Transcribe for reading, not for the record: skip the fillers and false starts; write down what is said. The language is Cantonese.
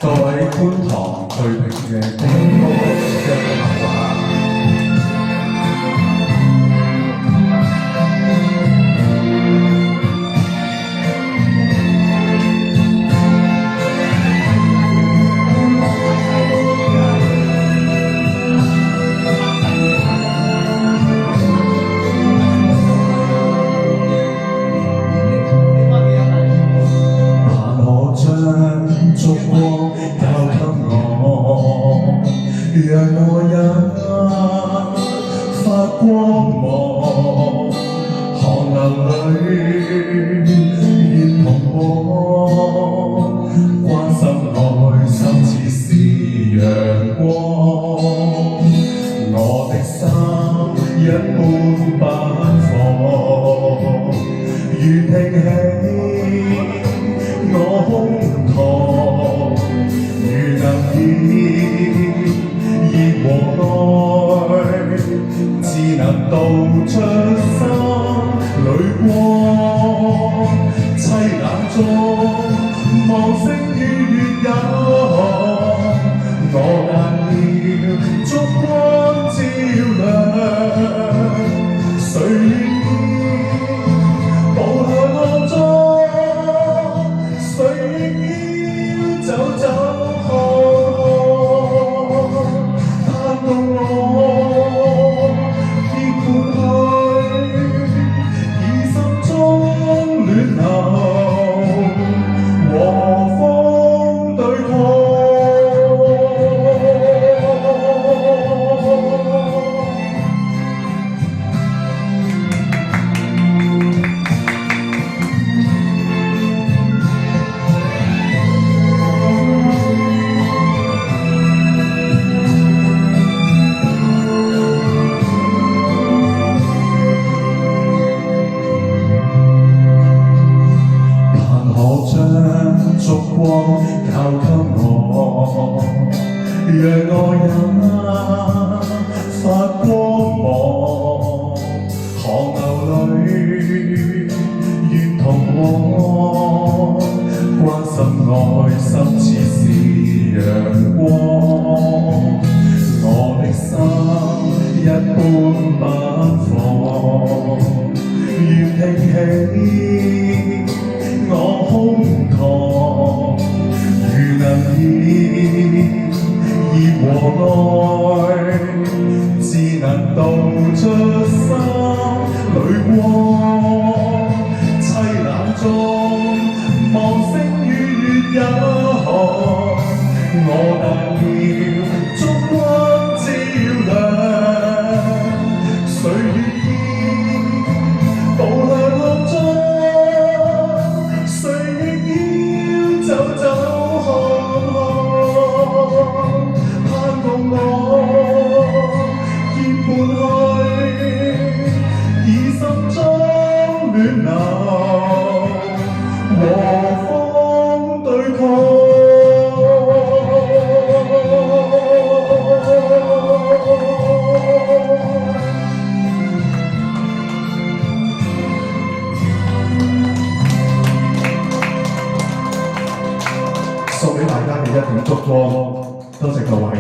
各位觀塘巨屏嘅公屋嘅客戶。燭光交給我，讓我也發光芒。寒流裏熱同我，關心愛心似是陽光。我的心一般奔放，如挺起我胸膛，如能以熱和愛，只能道出心裏光。凄冷中望星與月有，我眼要燭光照亮，誰願意步向暗中？誰亦要走走看看，盼望我結伴去，以心中暖流和風對抗。燭光交給我，讓我也發光芒。寒流裏願同我，關心愛心似是陽光。我的心一般奔放，願挺起我胸膛，如能以熱和愛，只能道出心裏光。凄冷中望星與月有，我但要燭光照亮，誰願意步向暗中？走走看看，盼望我結伴去，以心中暖流和風對抗。送俾大家嘅一點燭光，多謝各位。